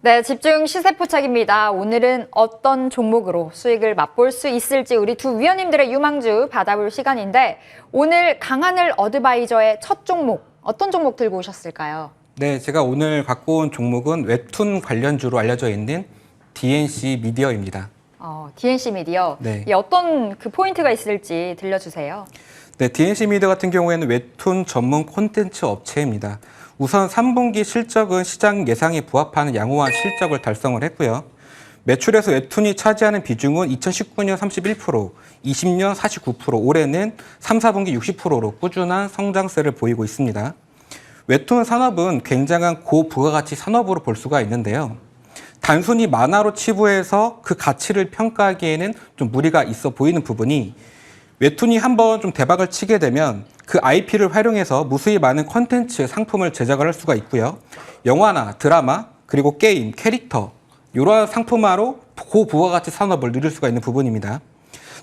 네, 집중 시세 포착입니다. 오늘은 어떤 종목으로 수익을 맛볼 수 있을지 우리 두 위원님들의 유망주 받아볼 시간인데 오늘 강하늘 어드바이저의 첫 종목, 어떤 종목 들고 오셨을까요? 네, 제가 오늘 갖고 온 종목은 웹툰 관련주로 알려져 있는 DNC 미디어입니다. DNC 미디어. 네. 이 어떤 그 포인트가 있을지 들려주세요. 네, DNC 미디어 같은 경우에는 웹툰 전문 콘텐츠 업체입니다. 우선 3분기 실적은 시장 예상에 부합하는 양호한 실적을 달성을 했고요. 매출에서 웹툰이 차지하는 비중은 2019년 31%, 20년 49%, 올해는 3, 4분기 60%로 꾸준한 성장세를 보이고 있습니다. 웹툰 산업은 굉장한 고부가가치 산업으로 볼 수가 있는데요. 단순히 만화로 치부해서 그 가치를 평가하기에는 좀 무리가 있어 보이는 부분이 웹툰이 한번 좀 대박을 치게 되면 그 IP를 활용해서 무수히 많은 콘텐츠, 상품을 제작을 할 수가 있고요. 영화나 드라마, 그리고 게임, 캐릭터 이러한 상품화로 고부가가치 산업을 누릴 수가 있는 부분입니다.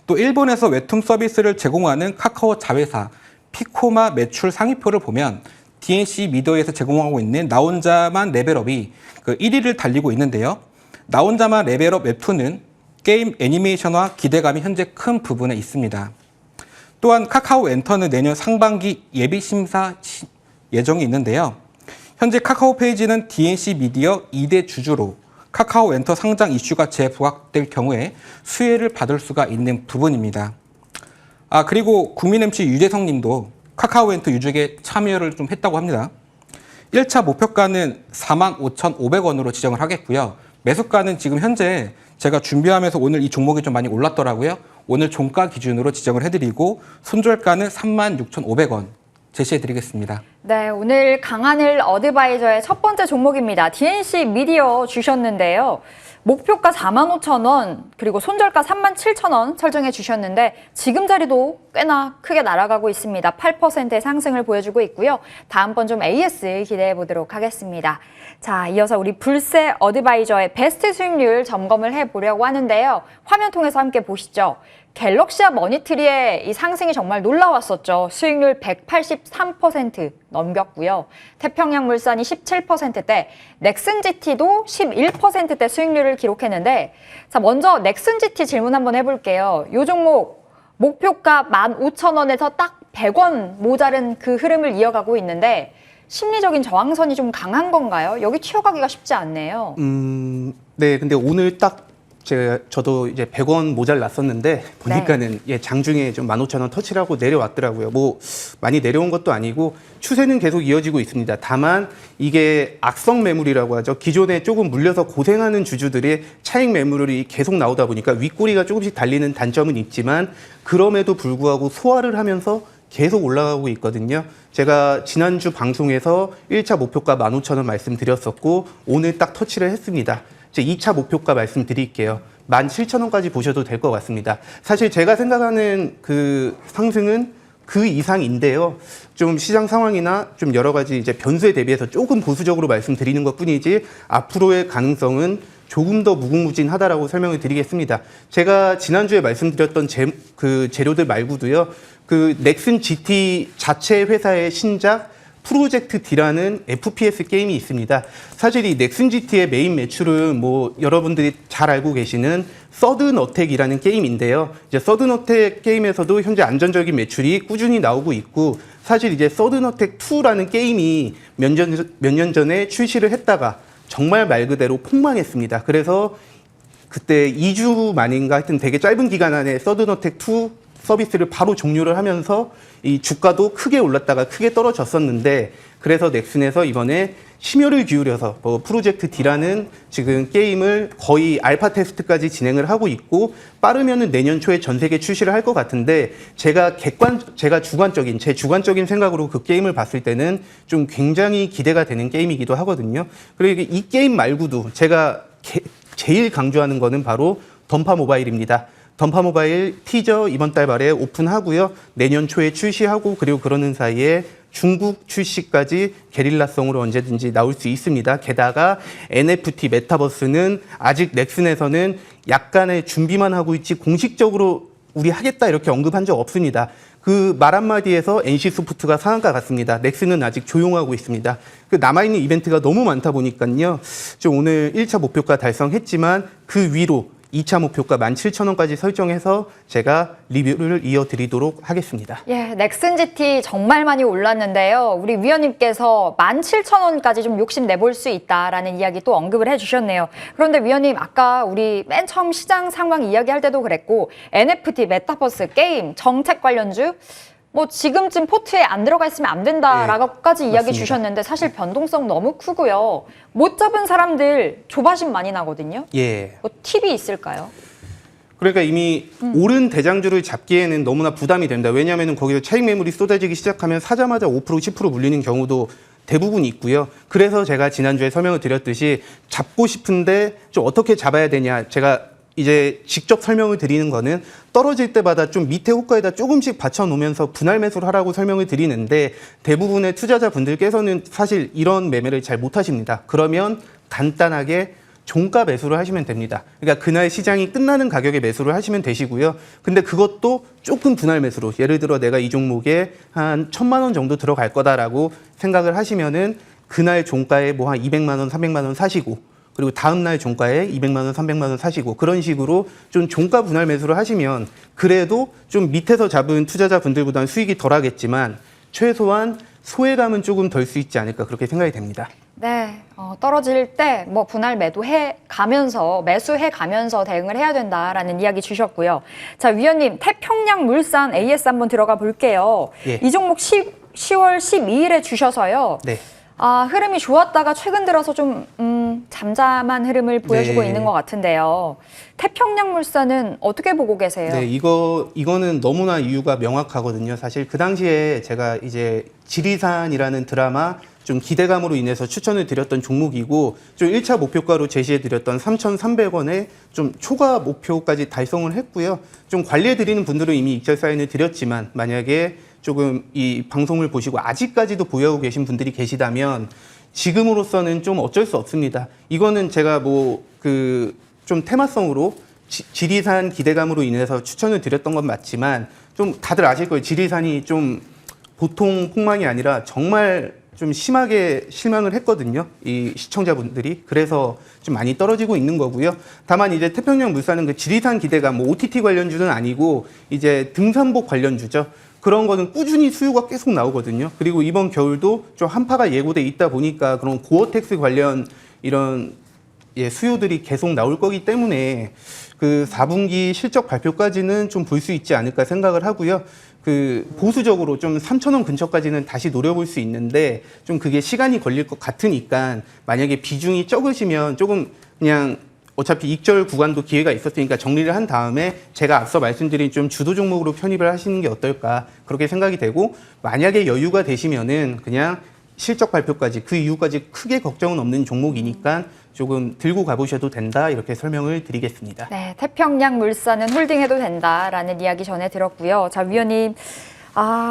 또 일본에서 웹툰 서비스를 제공하는 카카오 자회사 피코마 매출 상위표를 보면 DNC 미디어에서 제공하고 있는 나 혼자만 레벨업이 그 1위를 달리고 있는데요. 나 혼자만 레벨업 웹툰은 게임 애니메이션화 기대감이 현재 큰 부분에 있습니다. 또한 카카오 엔터는 내년 상반기 예비 심사 예정이 있는데요. 현재 카카오 페이지는 DNC 미디어 2대 주주로 카카오 엔터 상장 이슈가 재부각될 경우에 수혜를 받을 수가 있는 부분입니다. 그리고 국민 MC 유재석 님도 카카오 엔터 유족에 참여를 좀 했다고 합니다. 1차 목표가는 45,500원으로 지정을 하겠고요. 매수가는 지금 현재 제가 준비하면서 오늘 이 종목이 좀 많이 올랐더라고요. 오늘 종가 기준으로 지정을 해드리고 손절가는 36,500원 제시해드리겠습니다. 네, 오늘 강하늘 어드바이저의 첫 번째 종목입니다. DNC 미디어 주셨는데요. 목표가 45,000원 그리고 손절가 37,000원 설정해 주셨는데 지금 자리도 꽤나 크게 날아가고 있습니다. 8%의 상승을 보여주고 있고요. 다음번 좀 AS 기대해 보도록 하겠습니다. 자, 이어서 우리 불세 어드바이저의 베스트 수익률 점검을 해보려고 하는데요. 화면 통해서 함께 보시죠. 갤럭시와 머니트리의 이 상승이 정말 놀라웠었죠. 수익률 183% 넘겼고요. 태평양물산이 17%대, 넥슨GT도 11%대 수익률을 기록했는데 자, 먼저 넥슨GT 질문 한번 해볼게요. 이 종목 목표가 15,000원에서 딱 100원 모자른 그 흐름을 이어가고 있는데 심리적인 저항선이 좀 강한 건가요? 여기 튀어가기가 쉽지 않네요. 네, 근데 오늘 딱 저도 이제 100원 모자랐었는데 보니까는 예, 장중에 좀 15,000원 터치를 하고 내려왔더라고요. 뭐 많이 내려온 것도 아니고 추세는 계속 이어지고 있습니다. 다만 이게 악성 매물이라고 하죠. 기존에 조금 물려서 고생하는 주주들의 차익 매물이 계속 나오다 보니까 윗꼬리가 조금씩 달리는 단점은 있지만 그럼에도 불구하고 소화를 하면서 계속 올라가고 있거든요. 제가 지난주 방송에서 1차 목표가 15,000원 말씀드렸었고 오늘 딱 터치를 했습니다. 제 2차 목표가 말씀드릴게요. 17,000원까지 보셔도 될 것 같습니다. 사실 제가 생각하는 그 상승은 그 이상인데요. 좀 시장 상황이나 좀 여러 가지 이제 변수에 대비해서 조금 보수적으로 말씀드리는 것 뿐이지 앞으로의 가능성은 조금 더 무궁무진하다라고 설명을 드리겠습니다. 제가 지난주에 말씀드렸던 그 재료들 말고도요. 그 넥슨 GT 자체 회사의 신작 프로젝트 D라는 FPS 게임이 있습니다. 사실 이 넥슨 GT의 메인 매출은 뭐 여러분들이 잘 알고 계시는 서든 어택이라는 게임인데요. 이제 서든 어택 게임에서도 현재 안정적인 매출이 꾸준히 나오고 있고 사실 이제 서든 어택 2라는 게임이 몇 년 전에 출시를 했다가 정말 말 그대로 폭망했습니다. 그래서 그때 2주 만인가 하여튼 되게 짧은 기간 안에 서든 어택 2 서비스를 바로 종료를 하면서 이 주가도 크게 올랐다가 크게 떨어졌었는데 그래서 넥슨에서 이번에 심혈을 기울여서 프로젝트 D라는 지금 게임을 거의 알파 테스트까지 진행을 하고 있고 빠르면은 내년 초에 전 세계 출시를 할 것 같은데 제가 제 주관적인 생각으로 그 게임을 봤을 때는 좀 굉장히 기대가 되는 게임이기도 하거든요. 그리고 이 게임 말고도 제가 제일 강조하는 거는 바로 던파 모바일입니다. 던파 모바일 티저 이번 달 말에 오픈하고요. 내년 초에 출시하고 그리고 그러는 사이에 중국 출시까지 게릴라성으로 언제든지 나올 수 있습니다. 게다가 NFT 메타버스는 아직 넥슨에서는 약간의 준비만 하고 있지 공식적으로 우리 하겠다 이렇게 언급한 적 없습니다. 그 말 한마디에서 NC소프트가 상한가 같습니다. 넥슨은 아직 조용하고 있습니다. 그 남아있는 이벤트가 너무 많다 보니까요. 좀 오늘 1차 목표가 달성했지만 그 위로 2차 목표가 17,000원까지 설정해서 제가 리뷰를 이어드리도록 하겠습니다. 예, 넥슨 GT 정말 많이 올랐는데요. 우리 위원님께서 17,000원까지 좀 욕심 내볼 수 있다라는 이야기 또 언급을 해주셨네요. 그런데 위원님, 아까 우리 맨 처음 시장 상황 이야기할 때도 그랬고 NFT, 메타버스, 게임, 정책 관련주 뭐 지금쯤 포트에 안 들어가 있으면 안 된다라고까지 네, 이야기 맞습니다. 주셨는데 사실 변동성 너무 크고요. 못 잡은 사람들 조바심 많이 나거든요. 예. 뭐 팁이 있을까요? 그러니까 이미 오른 대장주를 잡기에는 너무나 부담이 됩니다. 왜냐하면 거기서 차익 매물이 쏟아지기 시작하면 사자마자 5%, 10% 물리는 경우도 대부분 있고요. 그래서 제가 지난주에 설명을 드렸듯이 잡고 싶은데 좀 어떻게 잡아야 되냐. 제가 이제 직접 설명을 드리는 거는 떨어질 때마다 좀 밑에 호가에다 조금씩 받쳐놓으면서 분할 매수를 하라고 설명을 드리는데 대부분의 투자자분들께서는 사실 이런 매매를 잘 못하십니다. 그러면 간단하게 종가 매수를 하시면 됩니다. 그러니까 그날 시장이 끝나는 가격에 매수를 하시면 되시고요. 근데 그것도 조금 분할 매수로, 예를 들어 내가 이 종목에 한 1,000만 원 정도 들어갈 거다라고 생각을 하시면은 그날 종가에 뭐 한 200만 원, 300만 원 사시고, 그리고 다음 날 종가에 200만 원, 300만 원 사시고, 그런 식으로 좀 종가 분할 매수를 하시면 그래도 좀 밑에서 잡은 투자자분들보다는 수익이 덜 하겠지만 최소한 소외감은 조금 덜 수 있지 않을까, 그렇게 생각이 됩니다. 네, 떨어질 때 뭐 분할 매도해 가면서 매수해 가면서 대응을 해야 된다라는 이야기 주셨고요. 자, 위원님, 태평양 물산 AS 한번 들어가 볼게요. 예. 이 종목 10월 12일에 주셔서요. 네. 흐름이 좋았다가 최근 들어서 좀 잠잠한 흐름을 보여주고 네. 있는 것 같은데요. 태평양 물산은 어떻게 보고 계세요? 네, 이거는 너무나 이유가 명확하거든요. 사실 그 당시에 제가 이제 지리산이라는 드라마 좀 기대감으로 인해서 추천을 드렸던 종목이고, 좀 1차 목표가로 제시해 드렸던 3,300원에 좀 초과 목표까지 달성을 했고요. 좀 관리해 드리는 분들은 이미 익절 사인을 드렸지만, 만약에 조금 이 방송을 보시고 아직까지도 보유하고 계신 분들이 계시다면 지금으로서는 좀 어쩔 수 없습니다. 이거는 제가 좀 테마성으로 지리산 기대감으로 인해서 추천을 드렸던 건 맞지만, 좀 다들 아실 거예요. 지리산이 좀 보통 폭망이 아니라 정말 좀 심하게 실망을 했거든요. 이 시청자분들이. 그래서 좀 많이 떨어지고 있는 거고요. 다만 이제 태평양 물산은 그 지리산 기대감, 뭐 OTT 관련주는 아니고 이제 등산복 관련주죠. 그런 거는 꾸준히 수요가 계속 나오거든요. 그리고 이번 겨울도 좀 한파가 예고돼 있다 보니까 그런 고어텍스 관련 이런 수요들이 계속 나올 거기 때문에 그 4분기 실적 발표까지는 좀 볼 수 있지 않을까 생각을 하고요. 그 보수적으로 좀 3,000원 근처까지는 다시 노려볼 수 있는데 좀 그게 시간이 걸릴 것 같으니까, 만약에 비중이 적으시면 조금 그냥 어차피 익절 구간도 기회가 있었으니까 정리를 한 다음에 제가 앞서 말씀드린 좀 주도 종목으로 편입을 하시는 게 어떨까, 그렇게 생각이 되고, 만약에 여유가 되시면은 그냥 실적 발표까지 그 이후까지 크게 걱정은 없는 종목이니까 조금 들고 가보셔도 된다, 이렇게 설명을 드리겠습니다. 네, 태평양 물산은 홀딩해도 된다라는 이야기 전해 들었고요. 자, 위원님,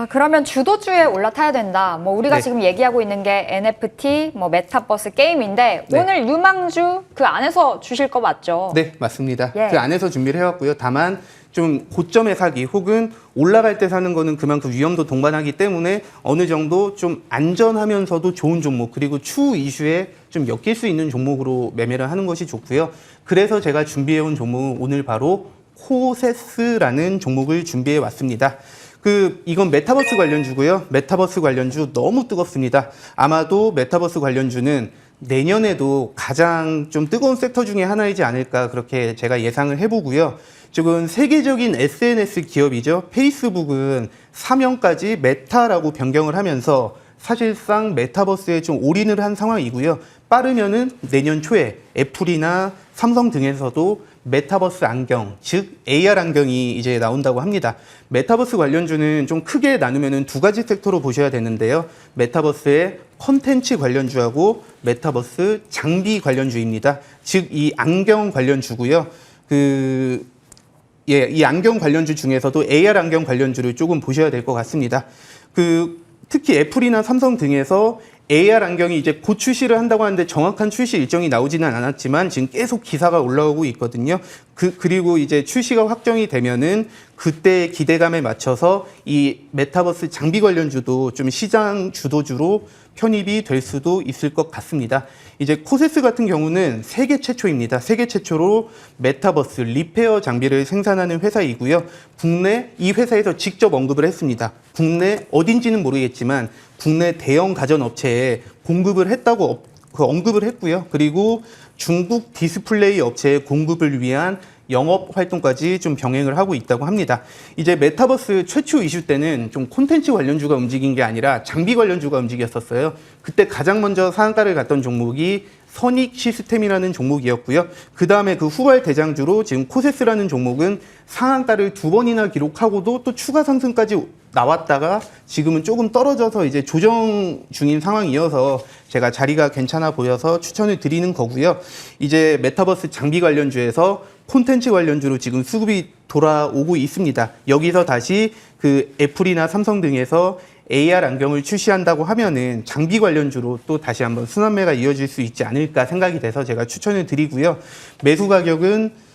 그러면 주도주에 올라타야 된다. 뭐 우리가 네. 지금 얘기하고 있는 게 NFT, 뭐 메타버스 게임인데 네. 오늘 유망주 그 안에서 주실 거 맞죠? 네, 맞습니다. 예. 그 안에서 준비를 해왔고요. 다만 좀 고점에 사기 혹은 올라갈 때 사는 거는 그만큼 위험도 동반하기 때문에 어느 정도 좀 안전하면서도 좋은 종목, 그리고 추후 이슈에 좀 엮일 수 있는 종목으로 매매를 하는 것이 좋고요. 그래서 제가 준비해온 종목은 오늘 바로 코세스라는 종목을 준비해 왔습니다. 이건 메타버스 관련주고요. 메타버스 관련주 너무 뜨겁습니다. 아마도 메타버스 관련주는 내년에도 가장 좀 뜨거운 섹터 중에 하나이지 않을까, 그렇게 제가 예상을 해보고요. 지금 세계적인 SNS 기업이죠. 페이스북은 사명까지 메타라고 변경을 하면서 사실상 메타버스에 좀 올인을 한 상황이고요. 빠르면은 내년 초에 애플이나 삼성 등에서도 메타버스 안경, 즉 AR 안경이 이제 나온다고 합니다. 메타버스 관련주는 좀 크게 나누면은 두 가지 섹터로 보셔야 되는데요. 메타버스의 컨텐츠 관련주하고 메타버스 장비 관련주입니다. 즉 이 안경 관련주고요. 이 안경 관련주 중에서도 AR 안경 관련주를 조금 보셔야 될 것 같습니다. 특히 애플이나 삼성 등에서 AR 안경이 이제 곧 출시를 한다고 하는데 정확한 출시 일정이 나오지는 않았지만 지금 계속 기사가 올라오고 있거든요. 그리고 이제 출시가 확정이 되면은 그때 기대감에 맞춰서 이 메타버스 장비 관련주도 좀 시장 주도주로 편입이 될 수도 있을 것 같습니다. 이제 코세스 같은 경우는 세계 최초입니다. 세계 최초로 메타버스 리페어 장비를 생산하는 회사이고요. 국내 이 회사에서 직접 언급을 했습니다. 국내 어딘지는 모르겠지만 국내 대형 가전업체에 공급을 했다고 언급을 했고요. 그리고 중국 디스플레이 업체의 공급을 위한 영업 활동까지 좀 병행을 하고 있다고 합니다. 이제 메타버스 최초 이슈 때는 좀 콘텐츠 관련주가 움직인 게 아니라 장비 관련주가 움직였었어요. 그때 가장 먼저 상한가를 갔던 종목이 선익 시스템이라는 종목이었고요. 그 다음에 그 후발 대장주로 지금 코세스라는 종목은 상한가를 2번이나 기록하고도 또 추가 상승까지 나왔다가 지금은 조금 떨어져서 이제 조정 중인 상황이어서 제가 자리가 괜찮아 보여서 추천을 드리는 거고요. 이제 메타버스 장비 관련주에서 콘텐츠 관련주로 지금 수급이 돌아오고 있습니다. 여기서 다시 그 애플이나 삼성 등에서 AR 안경을 출시한다고 하면은 장비 관련주로 또 다시 한번 순환매가 이어질 수 있지 않을까 생각이 돼서 제가 추천을 드리고요. 매수 가격은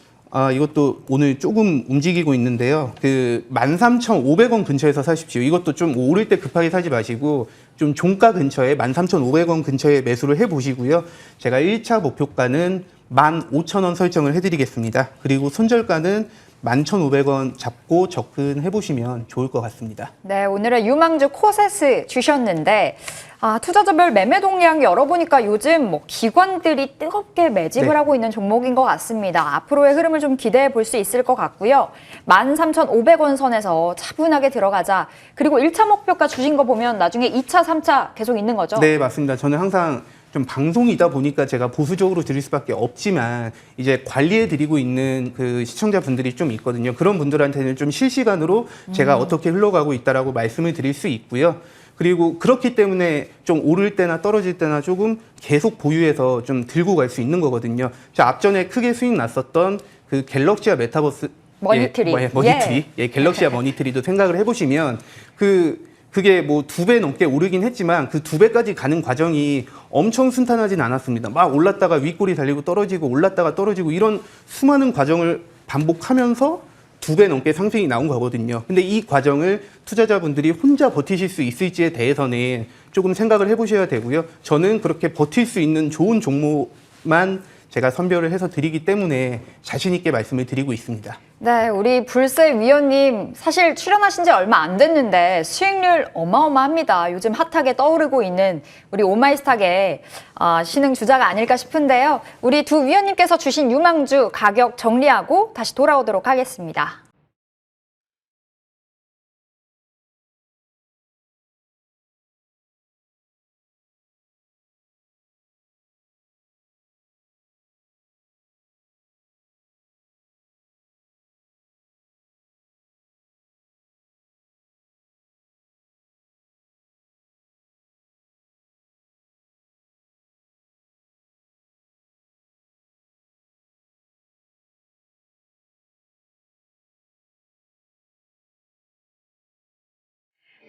이것도 오늘 조금 움직이고 있는데요. 그 13,500원 근처에서 사십시오. 이것도 좀 오를 때 급하게 사지 마시고 좀 종가 근처에 13,500원 근처에 매수를 해보시고요. 제가 1차 목표가는 15,000원 설정을 해드리겠습니다. 그리고 손절가는 11,500원 잡고 접근해보시면 좋을 것 같습니다. 네, 오늘은 유망주 코세스 주셨는데 투자자별 매매 동향 열어보니까 요즘 뭐 기관들이 뜨겁게 매집을 네. 하고 있는 종목인 것 같습니다. 앞으로의 흐름을 좀 기대해 볼 수 있을 것 같고요. 13,500원 선에서 차분하게 들어가자. 그리고 1차 목표가 주신 거 보면 나중에 2차, 3차 계속 있는 거죠? 네, 맞습니다. 저는 항상 좀 방송이다 보니까 제가 보수적으로 드릴 수밖에 없지만 이제 관리해 드리고 있는 그 시청자분들이 좀 있거든요. 그런 분들한테는 좀 실시간으로 제가 어떻게 흘러가고 있다라고 말씀을 드릴 수 있고요. 그리고 그렇기 때문에 좀 오를 때나 떨어질 때나 조금 계속 보유해서 좀 들고 갈 수 있는 거거든요. 저 앞전에 크게 수익 났었던 그 갤럭시아 메타버스 머니트리. 머니트리. 갤럭시아 머니트리도 생각을 해보시면 그게 뭐 2배 넘게 오르긴 했지만 그 2배까지 가는 과정이 엄청 순탄하진 않았습니다. 막 올랐다가 윗골이 달리고 떨어지고 올랐다가 떨어지고 이런 수많은 과정을 반복하면서 2배 넘게 상승이 나온 거거든요. 근데 이 과정을 투자자분들이 혼자 버티실 수 있을지에 대해서는 조금 생각을 해보셔야 되고요. 저는 그렇게 버틸 수 있는 좋은 종목만 제가 선별을 해서 드리기 때문에 자신 있게 말씀을 드리고 있습니다. 네, 우리 불세 위원님 사실 출연하신 지 얼마 안 됐는데 수익률 어마어마합니다. 요즘 핫하게 떠오르고 있는 우리 오마이스탁의 신흥 주자가 아닐까 싶은데요. 우리 두 위원님께서 주신 유망주 가격 정리하고 다시 돌아오도록 하겠습니다.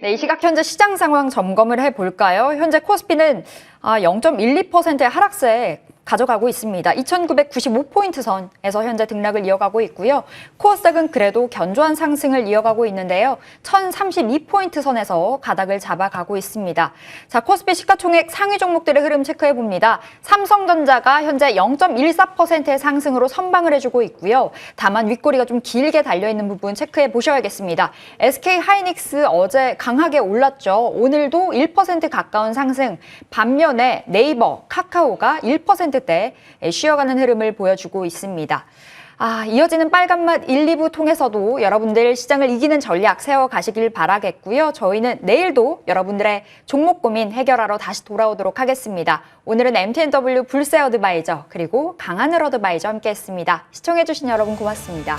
네, 이 시각 현재 시장 상황 점검을 해볼까요? 현재 코스피는 0.12%의 하락세 가져가고 있습니다. 2,995포인트 선에서 현재 등락을 이어가고 있고요. 코스닥은 그래도 견조한 상승을 이어가고 있는데요. 1,032포인트 선에서 가닥을 잡아가고 있습니다. 자, 코스피 시가총액 상위 종목들의 흐름 체크해봅니다. 삼성전자가 현재 0.14%의 상승으로 선방을 해주고 있고요. 다만 윗꼬리가 좀 길게 달려있는 부분 체크해 보셔야겠습니다. SK하이닉스 어제 강하게 올랐죠. 오늘도 1% 가까운 상승. 반면에 네이버, 카카오가 1%대 쉬어가는 흐름을 보여주고 있습니다. 이어지는 빨간맛 1, 2부 통해서도 여러분들 시장을 이기는 전략 세워가시길 바라겠고요. 저희는 내일도 여러분들의 종목 고민 해결하러 다시 돌아오도록 하겠습니다. 오늘은 MTNW 불세 어드바이저 그리고 강하늘 어드바이저 함께했습니다. 시청해주신 여러분 고맙습니다.